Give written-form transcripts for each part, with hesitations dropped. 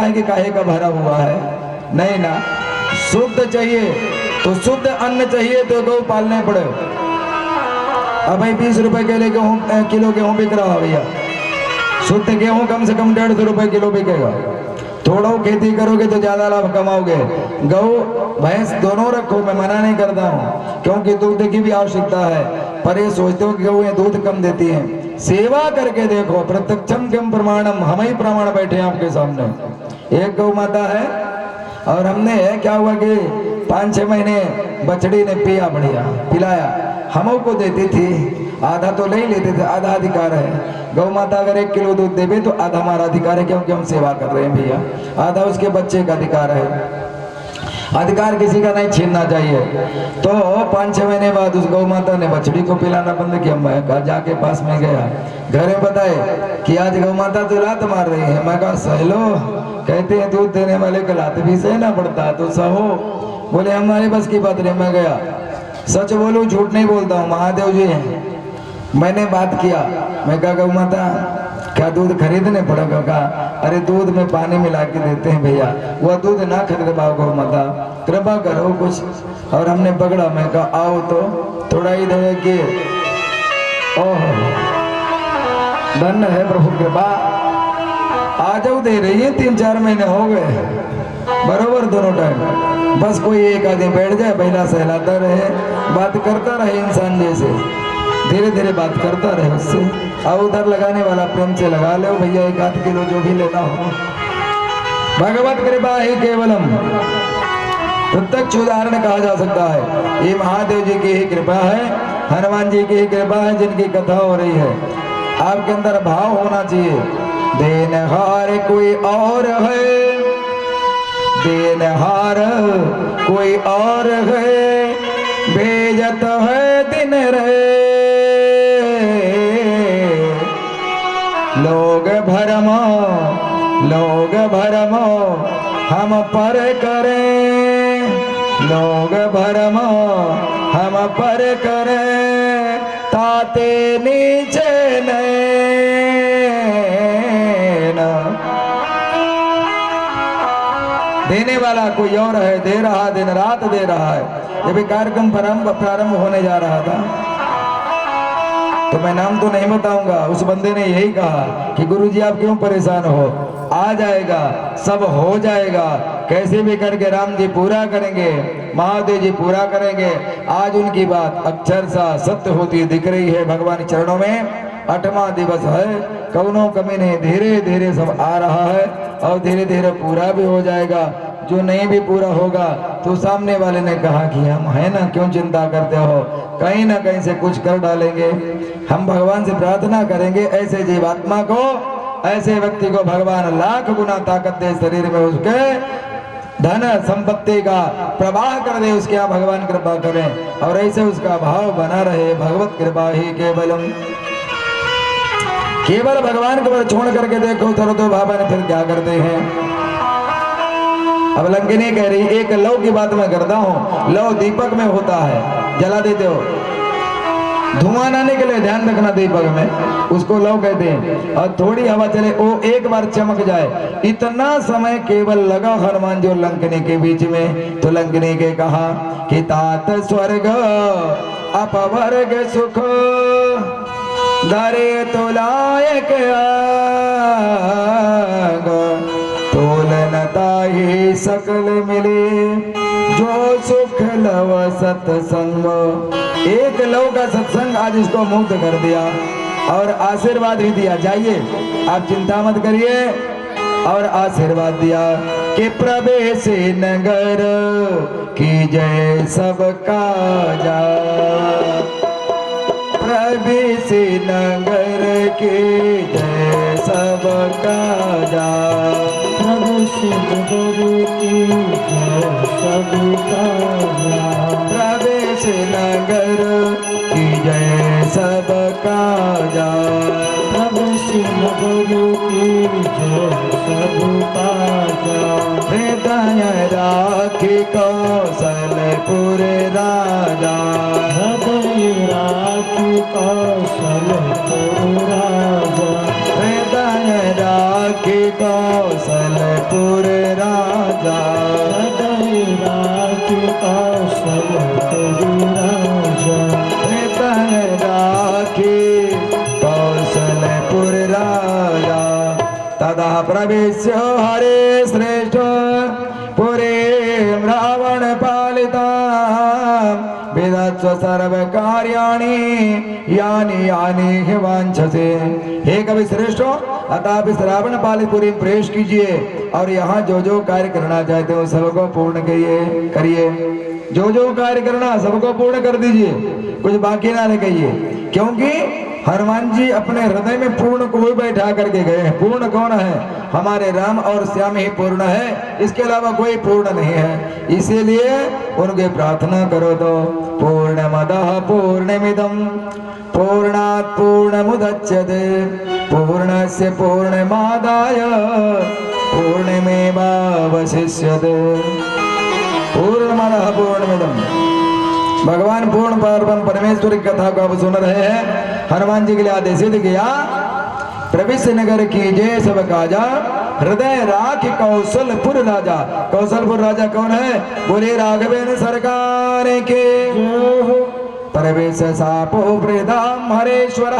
है कि काहे का भरा हुआ है, नहीं ना। शुद्ध चाहिए तो शुद्ध अन्न चाहिए तो गौ पालने पड़े। अब भाई 20 रुपए के लिए गेहूँ किलो गेहूँ बिक रहा है भैया, शुद्ध गेहूँ कम से कम 150 रुपए किलो बिकेगा। थोड़ा खेती करोगे तो ज्यादा लाभ कमाओगे। गौ भैंस दोनों रखो, मैं मना नहीं करता हूँ, क्योंकि दूध की भी आवश्यकता है, पर ये सोचते हो कि गौ दूध कम देती हैं। सेवा करके देखो, प्रत्यक्षम किम प्रमाणम, हम ही प्रमाण बैठे हैं आपके सामने। एक गौ माता है और हमने क्या हुआ कि 5-6 महीने बछड़ी ने पिया, बढ़िया पिलाया, हम को देती थी, आधा तो ले लेते थे, आधा अधिकार है। गौ माता अगर 1 किलो दूध देवे तो आधा हमारा अधिकार है, क्योंकि हम सेवा कर रहे हैं भैया, आधा उसके बच्चे का अधिकार है। अधिकार किसी का नहीं छीनना चाहिए। तो 5-6 महीने बाद उस गौ माता ने बछड़ी को पिलाना बंद किया। मैं कहा जाके पास में गया, घर में बताए कि आज गौ माता तो लात मार रही है। मैं कहा सहलो, कहते हैं दूध देने वाले को लात भी सहना पड़ता, तो सहो। बोले हमारे बस की बात नहीं। मैं गया, सच बोलूं झूठ नहीं बोलता हूँ, महादेव जी हैं। मैंने बात किया, मैं कहा गौ माता क्या दूध खरीदने पड़ेगा? कहा अरे दूध में पानी मिला के देते हैं भैया, वह दूध ना खरीद पाओ गौ माता, कृपा करो कुछ। और हमने पकड़ा, मैं कहा आओ तो थोड़ा इधर के, ओह धन्य है प्रभु कृपा, आ जाओ, दे रही है। 3-4 महीने हो गए बरोबर दोनों टाइम। बस कोई एक आदमी बैठ जाए, पहला सहलाता रहे, बात करता रहे इंसान जैसे, धीरे धीरे बात करता रहे उससे। और उधर लगाने वाला प्रेम से लगा लो भैया, 1-8 किलो जो भी लेना हो। भगवत कृपा ही केवलम, प्रत्यक्ष उदाहरण कहा जा सकता है। ये महादेव जी की ही कृपा है, हनुमान जी की ही कृपा है, जिनकी कथा हो रही है। आपके अंदर भाव होना चाहिए, देनहार कोई और है, देनहार कोई और है, भेजत है दिन रे, लोग भरमो हम पर करें, लोग भरमो हम पर करें, ताते नीचे नैन। देने वाला कोई और है, दे रहा, दिन रात दे रहा है। जब कार्यक्रम प्रारंभ होने जा रहा था तो मैं नाम तो नहीं बताऊंगा, उस बंदे ने यही कहा कि गुरुजी आप क्यों परेशान हो, आ जाएगा, सब हो जाएगा, कैसे भी करके राम जी पूरा करेंगे, महादेव जी पूरा करेंगे। आज उनकी बात अक्षरशः सत्य होती दिख रही है। भगवान चरणों में 8वां दिवस है, कौनों कमी नहीं, धीरे धीरे सब आ रहा है और धीरे धीरे पूरा भी हो जाएगा। जो नहीं भी पूरा होगा तो सामने वाले ने कहा कि हम है ना, क्यों चिंता करते हो, कहीं ना कहीं से कुछ कर डालेंगे। हम भगवान से प्रार्थना करेंगे ऐसे जीवात्मा को, ऐसे व्यक्ति को भगवान लाख गुना ताकत दे, शरीर में उसके धन संपत्ति का प्रवाह कर दे, उसके यहाँ भगवान कृपा करें और ऐसे उसका भाव बना रहे। भगवत कृपा ही केवलम, केवल भगवान को छोड़ करके देखो तो बाबा ने फिर क्या करते हैं। अब लंकिनी कह रही, एक लौ की बात मैं करता हूँ, लौ दीपक में होता है, जला देते हो, धुआं ना निकले, ध्यान रखना दीपक में, उसको लौ कहते हैं। और थोड़ी हवा चले, वो एक बार चमक जाए, इतना समय केवल लगा हनुमान जी और लंकिनी के बीच में। तो लंकिनी के कहा कि तात स्वर्ग अपवर्ग सुख धरे तो लायक आग, तोलनता ही सकल मिले, जो सुख लव सत्संग। एक लव का सत्संग आज इसको मुक्त कर दिया और आशीर्वाद भी दिया, जाइए आप चिंता मत करिए, और आशीर्वाद दिया कि प्रवेश नगर की जय सबका जा, प्रवेश नगर की जय सबका जा, प्रवेश नगर की जय सबका जा, प्रवेश नगर की जय सबका जा, प्रवेश नगर की जय सबका जा, हृदय राखी कौशलपुर राजा, हृदय राखी कौशलपुर राजा, हृदय राखी राखी कौशलपुर राजा, हृदय राखी कौशलपुर राजा, हृदय राखी कौशलपुर राजा। तदा प्रवेश्य हरे श्रेष्ठ पुरे रावण पालिता, वेदस्व सर्व कार्याणि यानि यानि हि वांछसे। हे कवि श्रेष्ठ, अतः आप इस रावण पालित पुरी में प्रवेश कीजिए और यहाँ जो जो कार्य करना चाहते हो सबको पूर्ण करिए। जो जो कार्य करना सबको पूर्ण कर दीजिए, कुछ बाकी ना रखिए, क्योंकि हनुमान जी अपने हृदय में पूर्ण को ही बैठा करके गए हैं। पूर्ण कौन है? हमारे राम और श्याम ही पूर्ण है, इसके अलावा कोई पूर्ण नहीं है। इसीलिए उनके प्रार्थना करो तो पूर्णमदः पूर्णमिदं पूर्णात् पूर्णमुदच्यते पूर्णस्य पूर्णमादाय पूर्णमेवावशिष्यते। पूर्णमदः पूर्णमिदं, भगवान पूर्ण पार्वन परमेश्वर की कथा को आप सुन रहे हैं। हनुमान जी के लिए आदेशित किया, प्रविश्य नगर की जय सब काजा, हृदय राख कौशलपुर राजा। कौशलपुर राजा कौन है? बोले राघवेंद्र सरकार के। प्रवेश सापो वृदाम हरेश्वर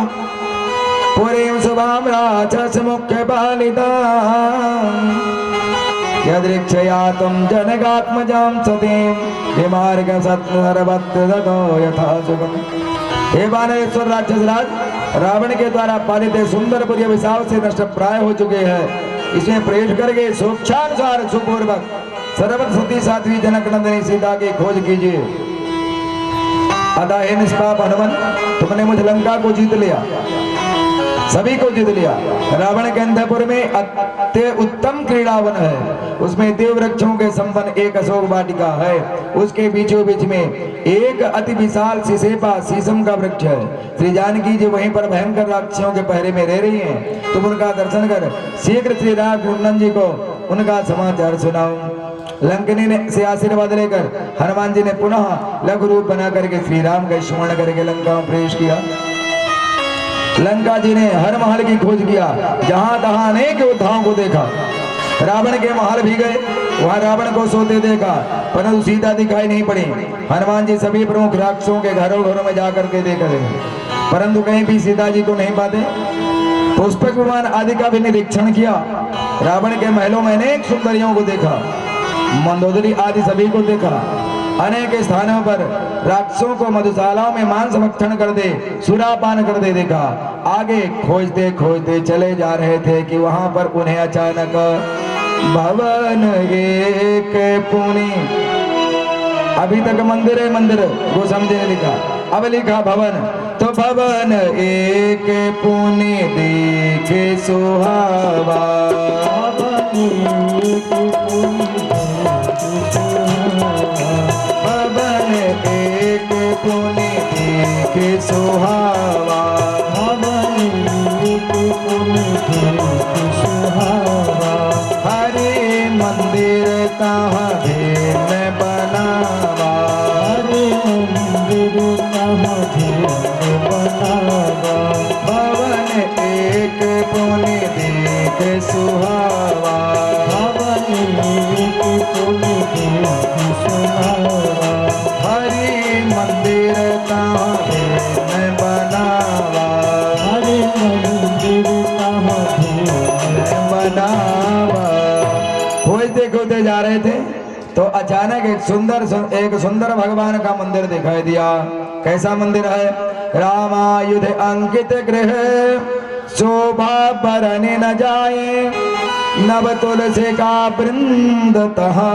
पुरीं शुभाम राक्षस मुख्य पालिता, यदृक्षया तुम जनगात्मजाम सतीं विमार्ग सत्सर्वत्र दतो यथा सुगम। हे वानरेश्वर राक्षस राज, रावण के द्वारा पालित सुंदरपुरी अभिशाप से नष्ट प्राय हो चुके हैं। इसमें प्रवेश करके सोक्षानुसार सुपूर्वक सर्वत्र सती साध्वी जनक नंदिनी सीता की खोज कीजिए। अतः हे निष्पाप हनुमान, तुमने मुझ लंका को जीत लिया, सभी को जीत लिया। रावण के अंतपुर में अत्य उत्तम क्रीड़ावन है, उसमें देव वृक्षों के संपन्न एक अशोक वाटिका है, उसके बीचों बीच में एक अति विशाल सिसेपा शीशम का वृक्ष है। श्री जानकी जी वहीं पर भयंकर राक्षसों के पहरे में रह रही हैं। तुम उनका दर्शन कर शीघ्र श्री राम कुंदन जी को उनका समाचार सुनाओ। लंकनी ने से आशीर्वाद लेकर हनुमान जी ने पुनः लघु रूप बना करके श्री राम का स्मरण करके लंका में प्रवेश किया। लंका जी ने हर महल की खोज किया, जहां तहां अनेक योद्धाओं को देखा। रावण के महल भी गए, वहां रावण को सोते देखा, परंतु सीता दिखाई नहीं पड़ी। हनुमान जी सभी प्रमुख राक्षसों के घरों घरों में जाकर के देख रहे, परंतु कहीं भी सीता जी को नहीं पाते। पुष्पक विमान आदि का भी निरीक्षण किया। रावण के महलों में अनेक सुंदरियों को देखा, मंदोदरी आदि सभी को देखा। अनेक स्थानों पर राक्षसों को मधुशालाओं में मांस भक्षण कर दे, सुरापान कर दे देखा। आगे खोजते खोजते चले जा रहे थे कि वहां पर उन्हें अचानक भवन एक पुनि, अभी तक मंदिर है मंदिर वो समझे लिखा, अब लिखा भवन, तो भवन एक पुनि देखे सुहावा, भवन एक पुनि देखे सुहावा, भवन एक पुनि देखे सुहावा, हरे मंदिर कहाँ धेन बनावा, हरे मंदिर कहाँ धेन बनावा, भवन एक पुनि देखे सुहावा, भवन एक पुनि देखे सुहावा, हरि मंदिर कहाँ धेन बनावा, हरि मंदिर कहाँ धेन बनावा। खोजते खोजते जा रहे थे तो अचानक एक सुंदर भगवान का मंदिर दिखाई दिया। कैसा मंदिर है? रामायुध अंकित गृह, शोभा बरने न जाए, नव तुलसी का वृंद तहा,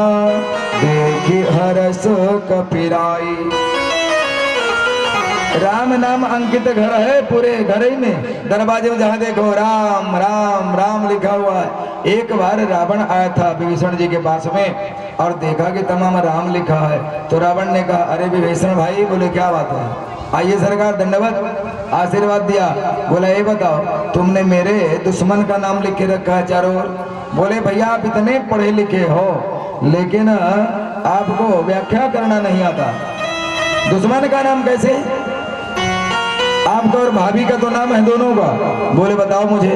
देखी हरस कपिराई। राम नाम अंकित घर है, पूरे घर ही में दरवाजे में जहाँ देखो राम राम राम लिखा हुआ है। एक बार रावण आया था विभीषण जी के पास में और देखा कि तमाम राम लिखा है, तो रावण ने कहा, अरे विभीषण भाई, बोले क्या बात है? आइए सरकार, दंडवत, आशीर्वाद दिया। बोला ये बताओ, तुमने मेरे दुश्मन का नाम लिख के रखा है चारों ओर। बोले भैया आप इतने पढ़े लिखे हो, लेकिन आपको व्याख्या करना नहीं आता। दुश्मन का नाम कैसे? आपका और भाभी का तो नाम है दोनों का। बोले बताओ मुझे।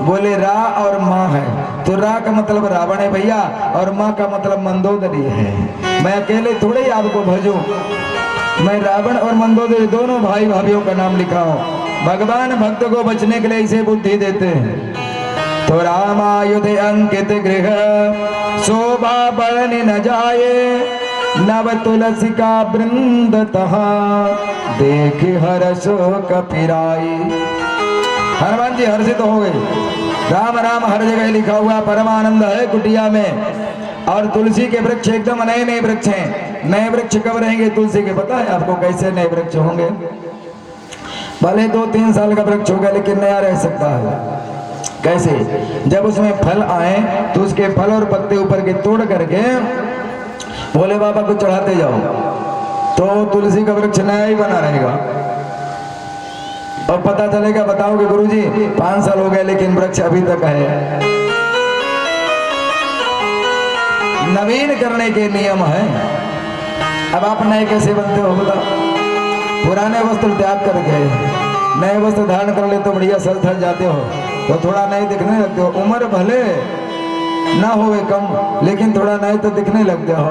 बोले रा और माँ है। तो रा का मतलब रावण है भैया, और माँ का मतलब मंदोदरी है। मैं अकेले थोड़े ही आपको भजूं, मैं रावण और मंदोदरी दोनों भाई भाभीियों का नाम लिखा हूं। भगवान भक्त को बचने के लिए इसे बुद्धि देते हैं। तो रामायुध अंकित गृह शोभा बरन न जाए, नव तुलसी का वृंद तहा देख हर्षो कपिराई। हनुमान जी हर्षित हो गए। राम राम हर जगह लिखा हुआ, परमानंद है कुटिया में। और तुलसी के वृक्ष एकदम नए नए वृक्ष हैं। नए वृक्ष कब रहेंगे तुलसी के, पता है आपको कैसे नए वृक्ष होंगे? भले 2-3 साल का वृक्ष होगा लेकिन नया रह सकता है। कैसे? जब उसमें फल आए तो उसके फल और पत्ते ऊपर के तोड़ करके भोले बाबा को चढ़ाते जाओ, तो तुलसी का वृक्ष नया ही बना रहेगा। और पता चलेगा, बताओगे गुरुजी 5 साल हो गए लेकिन वृक्ष अभी तक है। नवीन करने के नियम है। अब आप नए कैसे बनते हो बताओ? पुराने वस्त्र त्याग करके नए वस्त्र धारण कर ले तो बढ़िया सज धज जाते हो, तो थोड़ा नए दिखने लगते हो। उम्र भले ना होवे कम लेकिन थोड़ा नए तो दिखने लगते हो।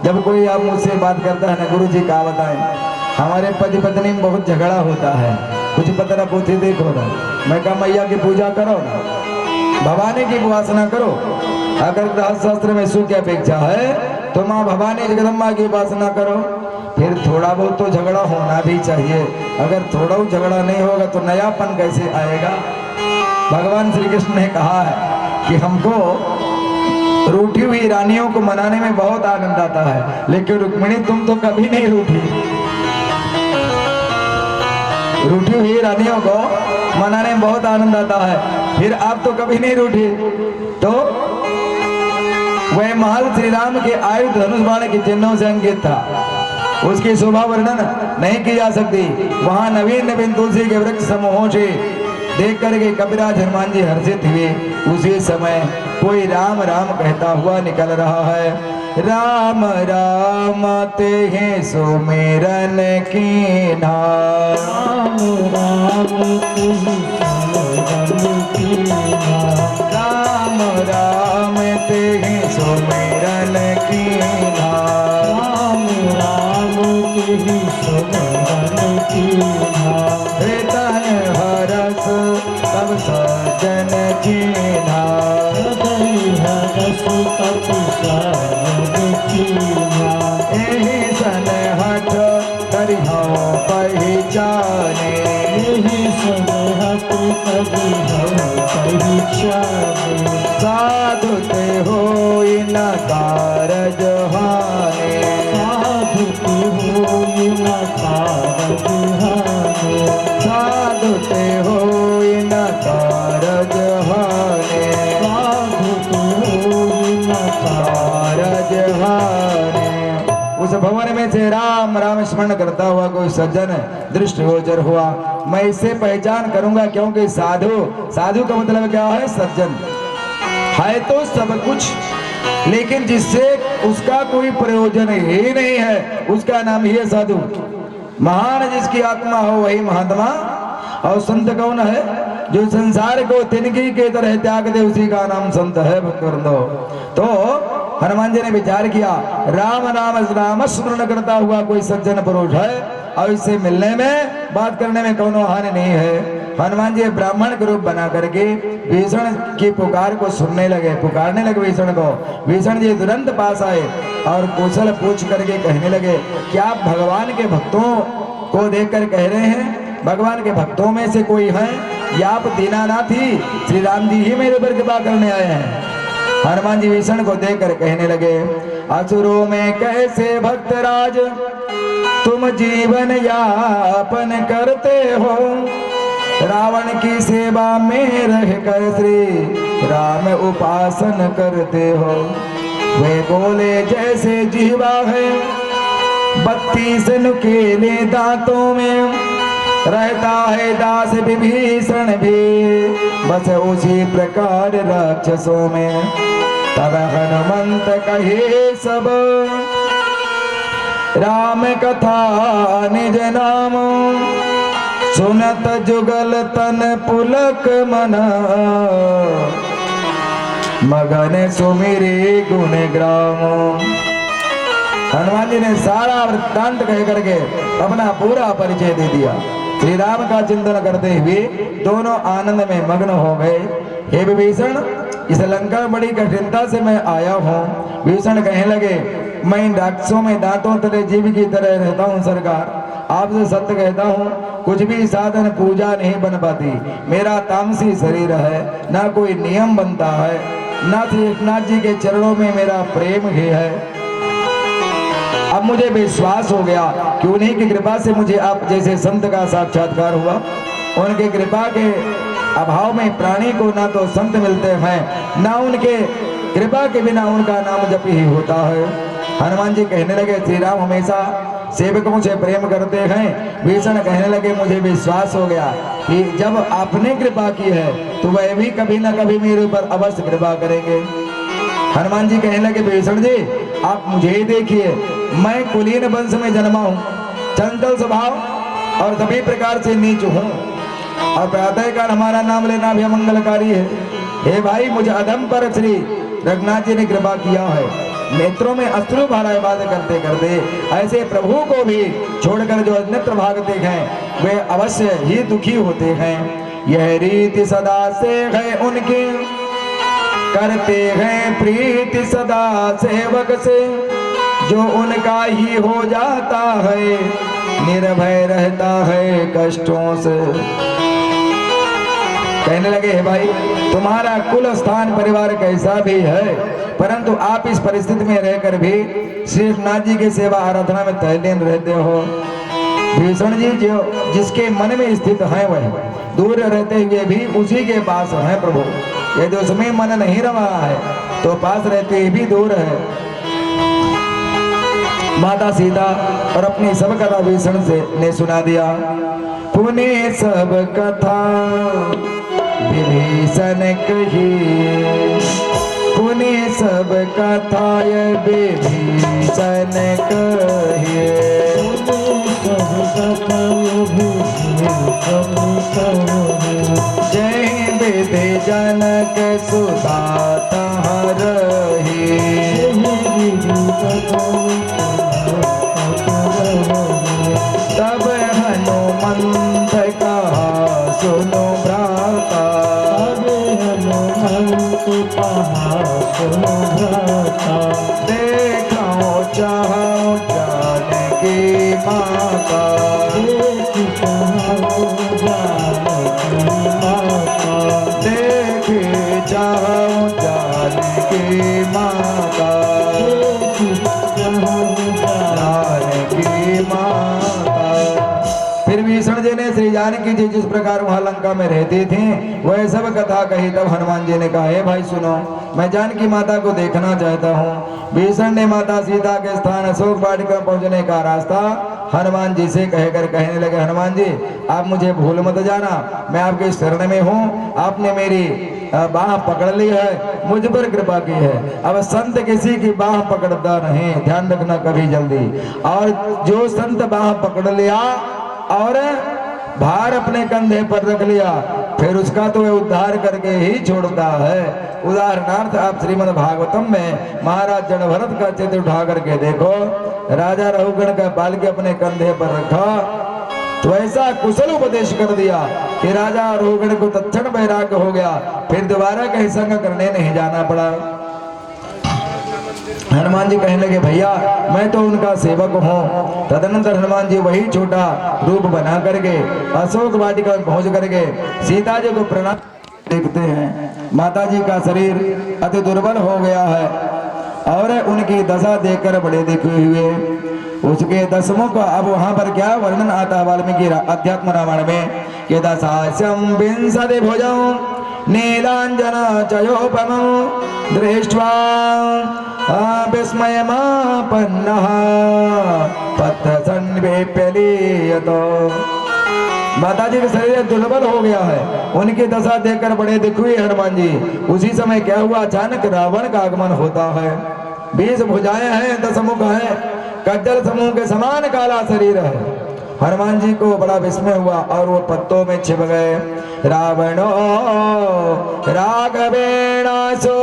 जब कोई आप मुझसे बात करता है ना, गुरु जी क्या बताएं, हमारे पति पत्नी में बहुत झगड़ा होता है, कुछ पतरा पोथी देखो ना। मैं कहा मैया की पूजा करो ना, भवानी की उपासना करो। अगर गृहस्थ शास्त्र में सुख की अपेक्षा है तो माँ भवानी जगदम्बा की उपासना करो। फिर थोड़ा बहुत तो झगड़ा होना भी चाहिए। अगर थोड़ा झगड़ा नहीं होगा तो नयापन कैसे आएगा? भगवान श्री कृष्ण ने कहा है कि हमको रूठी हुई रानियों को मनाने में बहुत आनंद आता है, लेकिन रुक्मिणी तुम तो कभी नहीं रूठी। रूठी हुई रानियों को मनाने में बहुत आनंद आता है, फिर आप तो कभी नहीं रूठी। तो वह महल श्री राम के आयु धनुष बाण के चिन्हों से अंकित था, उसकी शोभा वर्णन नहीं की जा सकती। वहां नवीन नवीन तुलसी के वृक्ष समूहों से देख करके कपिराज हनुमान जी हर्षित हुए। उसी समय कोई राम राम कहता हुआ निकल रहा है। राम राम ते हैं सुमिरन कीन्हा, राम राम ते सुमिरन कीन्हा, राम राम ते हैं सुमिरन कीन्हा, राम राम ते सुमिरन कीन्हा, तन हरस तब सजन कीन्हा, हृदय हरस तप सजन कीन्हा, एहि सन हठ करिहो पहचाने, यही सनहत कभी हम पहचाने, साधु ते होई न कारज हाने, साधु ते होई न कारज हाने, साधु ते होई न कारज हाने, साधु ते होई न कारज हाने। उस भवन में से राम राम स्मरण करता हुआ कोई सज्जन दृष्टिगोचर हुआ। मैं इससे पहचान करूंगा, क्योंकि साधु, साधु का मतलब क्या है? सज्जन है तो सब कुछ, लेकिन जिससे उसका कोई प्रयोजन ही नहीं है उसका नाम ही है साधु। महान जिसकी आत्मा हो वही महात्मा। और संत कौन है? जो संसार को तिनकी के तरह त्याग दे, उसी का नाम संत है भक्तवृंदो। तो हनुमान जी ने विचार किया, राम नाम राम स्मरण करता हुआ कोई सज्जन पुरुष है और इससे मिलने में बात करने में कोनो हानि नहीं है। हनुमान जी ब्राह्मण के रूप बना करके भीषण की पुकार को सुनने लगे, पुकारने लगे भीषण को। भीषण जी तुरंत पास आए और कुशल पूछ करके कहने लगे, क्या आप भगवान के भक्तों को देखकर कह रहे हैं? भगवान के भक्तों में से कोई है या आप दीनानाथ ही श्री राम जी ही मेरे पर कृपा करने आए हैं? हनुमान जी भीषण को देखकर कहने लगे, असुरों में कैसे भक्तराज तुम जीवन यापन करते हो, रावण की सेवा में रहकर श्री राम उपासन करते हो। वे बोले जैसे जीवा है 32 नुकीले दांतों में, रहता है दास विभीषण भी बस उसी प्रकार राक्षसों में। तब हनुमंत कहे सब राम कथा निज नाम, सुनत जुगल तन पुलक मना, मगन सुमिरे गुण ग्राम। हनुमान जी ने सारा वृत्तांत कह करके अपना पूरा परिचय दे दिया। श्री राम का चिंतन करते हुए दोनों आनंद में मग्न हो गए। हे विभीषण, इस लंका में बड़ी कठिनता से मैं आया हूँ। विभीषण कहने लगे, मैं इन राक्षसों में दांतों तले जीव की तरह रहता हूँ सरकार। आपसे सत्य कहता हूँ, कुछ भी साधन पूजा नहीं बन पाती। मेरा तामसी शरीर है, ना कोई नियम बनता है, ना श्रीनाथ जी के चरणों में मेरा प्रेम ही है। अब मुझे विश्वास हो गया कि उन्हीं की कृपा से मुझे आप जैसे संत का साक्षात्कार हुआ। उनके कृपा के अभाव में प्राणी को ना तो संत मिलते हैं, ना उनके कृपा के बिना उनका नाम जप ही होता है। हनुमान जी कहने लगे, श्री राम हमेशा सेवकों से प्रेम करते हैं। भीषण कहने लगे, मुझे विश्वास हो गया कि जब आपने कृपा की है तो वह भी कभी ना कभी मेरे ऊपर अवश्य कृपा करेंगे। हनुमान जी कहने लगे, भीषण जी आप मुझे ही देखिए, मैं कुलीन वंश में जन्मा हूँ, चंचल स्वभाव और सभी प्रकार से नीच हूँ, और प्रातःकाल हमारा नाम लेना भी अमंगलकारी है। हे भाई, मुझे अधम पर श्री रघुनाथ जी ने कृपा किया है। नेत्रों में अश्रु भरा बात करते करते ऐसे प्रभु को भी छोड़कर जो नेत्र भागते हैं वे अवश्य ही दुखी होते हैं। यह रीति सदा से है उनकी, करते हैं प्रीति सदा सेवक से, जो उनका ही हो जाता है निर्भय रहता है कष्टों से। कहने लगे, हे भाई, तुम्हारा कुल स्थान परिवार कैसा भी है, परंतु आप इस परिस्थिति में रहकर भी श्री नाथ जी की सेवा आराधना में तल्लीन रहते हो। भीषण जी जो जिसके मन में स्थित है वह दूर रहते हुए भी उसी के पास है प्रभु। यदि उसमें मन नहीं रहा है तो पास रहते हुए भी दूर है। माता सीता और अपनी सब कथा भीषण से ने सुना दिया। पुणे सब कथा विभीषण कही, पुणे सब कथा विभीषण कही। जय विधि जनक सुता रही, तब हनुमंत कहा सुनो भ्राता, देखो चाहो जानकी माता, देखे चाहो जानकी माता, जानकी माता। फिर भीषण जी ने श्री जानकी जी जिस प्रकार वहां लंका में रहती थी वह सब कथा कही। तब हनुमान जी ने कहा, हे भाई सुनो, मैं जानकी माता को देखना चाहता हूँ। भीषण ने माता सीता के स्थान अशोक वाटिका पहुंचने का रास्ता हनुमान जी से कहकर कहने लगे, हनुमान जी आप मुझे भूल मत जाना, मैं आपके शरण में हूँ। आपने मेरी बाह पकड़ ली है, मुझ पर कृपा की है। अब संत किसी की बाह पकड़ता नहीं, ध्यान रखना कभी जल्दी। और जो संत बाह पकड़ लिया और भार अपने कंधे पर रख लिया, फिर उसका तो उद्धार करके ही छोड़ता है। उदाहरणार्थ आप श्रीमद् भागवतम में महाराज जड़ भरत का चित्र उठा करके देखो, राजा रघुगण का पालकी अपने कंधे पर रखा तो ऐसा कुशल उपदेश कर दिया कि राजा रघुगण को तत्क्षण वैराग्य हो गया, फिर दोबारा कहीं संग करने नहीं जाना पड़ा। हनुमान जी कहने लगे, भैया मैं तो उनका सेवक हूँ। तदनंतर हनुमान जी वही छोटा रूप बना करके अशोक वाटिका में पहुंच करके सीता जी को प्रणाम देखते हैं। माता जी का शरीर अति दुर्बल हो गया है और उनकी दशा देखकर बड़े दुखी हुए। उसके दसमों का अब वहां पर क्या वर्णन आता है वाल्मीकि अध्यात्म रामायण में कि दशास्यम विंशति भुजं नीलांजना चयोपमं दृष्ट्वा विस्मयमापन्नः पत्र संवेप्यलीयतो। माता जी का शरीर दुर्बल हो गया है, उनकी दशा देखकर बड़े दुख हुए हनुमान जी। उसी समय क्या हुआ, अचानक रावण का आगमन होता है। 20 भुजाएं हैं, 10 मुख है, कज्जल समूह के समान काला शरीर है हनुमान जी को बड़ा विस्मय हुआ और वो पत्तों में छिप गए। रावणो राघवेणासो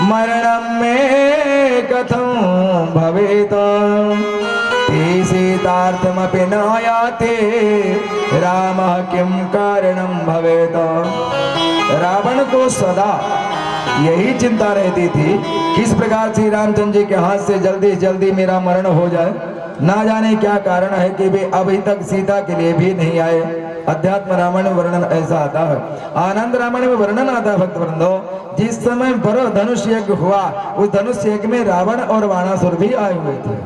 मरणम में कथं भवेत सीतार्थमपि न याते रामः किं कारणं भवेत। रावण को सदा यही चिंता रहती थी किस प्रकार श्री रामचंद्र जी के हाथ से जल्दी से जल्दी मेरा मरण हो जाए। ना जाने क्या कारण है कि वे अभी तक सीता के लिए भी नहीं आए। अध्यात्म रामायण में वर्णन ऐसा आता है, आनंद रामायण में वर्णन आता है भक्त वृंदो, जिस समय पर धनुष यज्ञ हुआ उस धनुष यज्ञ में रावण और बाणासुर भी आए हुए थे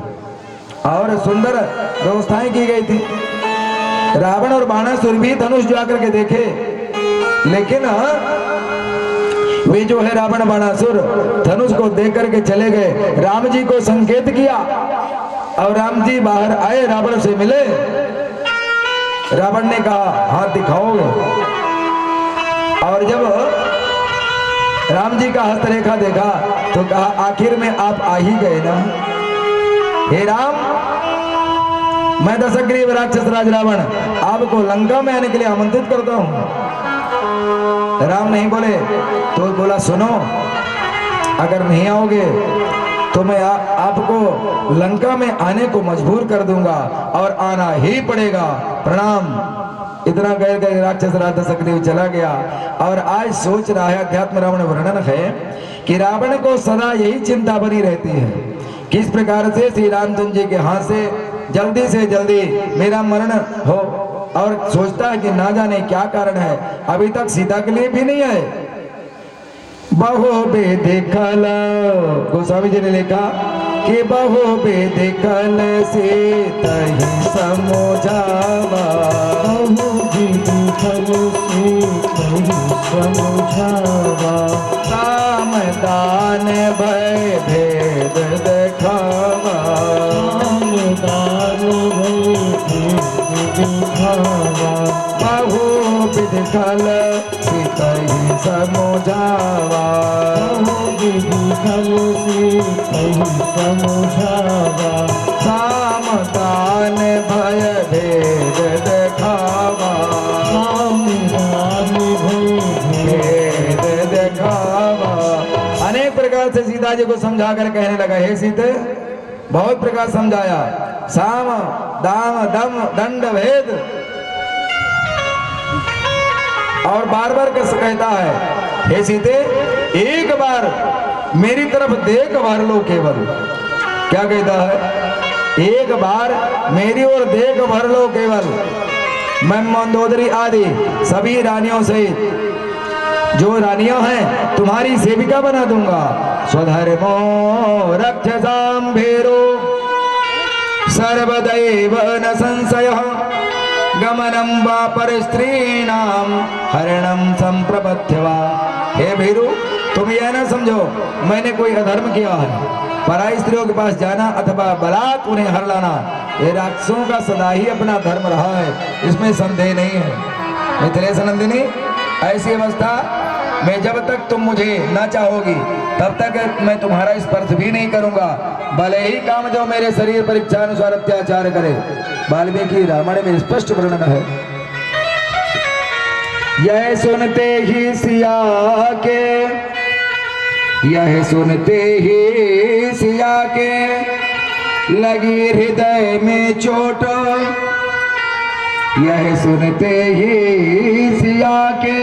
और सुंदर व्यवस्थाएं की गई थी। रावण और बाणासुर भी धनुष जाकर के देखे, लेकिन वे जो है रावण बाणासुर धनुष को देख करके चले गए। राम जी को संकेत किया और राम जी बाहर आए, रावण से मिले। रावण ने कहा हाथ दिखाओगे, और जब राम जी का हस्तरेखा देखा तो कहा आखिर में आप आ ही गए ना। हे राम, मैं दशग्रीव राक्षस राज रावण आपको लंका में आने के लिए आमंत्रित करता हूं। राम नहीं बोले तो बोला सुनो, अगर नहीं आओगे तो मैं आपको लंका में आने को मजबूर कर दूंगा और आना ही पड़ेगा। प्रणाम। इतना कह कर राक्षस राज दशग्रीव चला गया। और आज सोच रहा है, अध्यात्म रावण वर्णन है कि रावण को सदा यही चिंता बनी रहती है किस प्रकार से श्री रामचंद्र जी के हाथ से जल्दी मेरा मरण हो, और सोचता है कि ना जाने क्या कारण है, अभी तक सीता के लिए भी नहीं आए। बहु बेदेखल, गोस्वामी जी ने लिखा कि बहु बेदेखल से तही समझावा, बहु बेदेखल से तही समझावा, काम दान भय भेद देखावा, काम दान भय भेद देखावा, बहु बेदेखल से तही समझावा, बहु बेदेखल से तही समझावा, साम दान भय भेद देखावा, काम दान भय भेद देखावा। अनेक प्रकार से सीता जी को समझा कर कहने लगा, हे सीते, बहुत प्रकार समझाया, साम दाम दम दंड भेद, और बार बार कहता है, हे सीते, एक बार मेरी तरफ देख भर लो केवल। क्या कहता है? एक बार मेरी ओर देख भर लो केवल, मैं मंदोदरी आदि सभी रानियों सहित जो रानियां हैं तुम्हारी सेविका बना दूंगा। स्वधर्मो रक्षसाम भेरो सर्वदैव न संशयः, गमनम वा पर स्त्रीणाम हरणम संप्रपथ्य वा। हे भीरू, तुम यह ना समझो मैंने कोई अधर्म किया है, पराई स्त्रियों के पास जाना अथवा बलात् उन्हें हर लाना ये राक्षसों का सदा ही अपना धर्म रहा है, इसमें संदेह नहीं है। मिथिलेश नंदिनी, ऐसी अवस्था में जब तक तुम मुझे ना चाहोगी तब तक मैं तुम्हारा स्पर्श भी नहीं करूंगा, भले ही काम जो मेरे शरीर पर इच्छानुसार अत्याचार करे। वाल्मीकि रामायण में स्पष्ट वर्णन है। यह सुनते ही सिया के, यह सुनते ही सिया के लगी हृदय में चोट, यह सुनते ही सिया के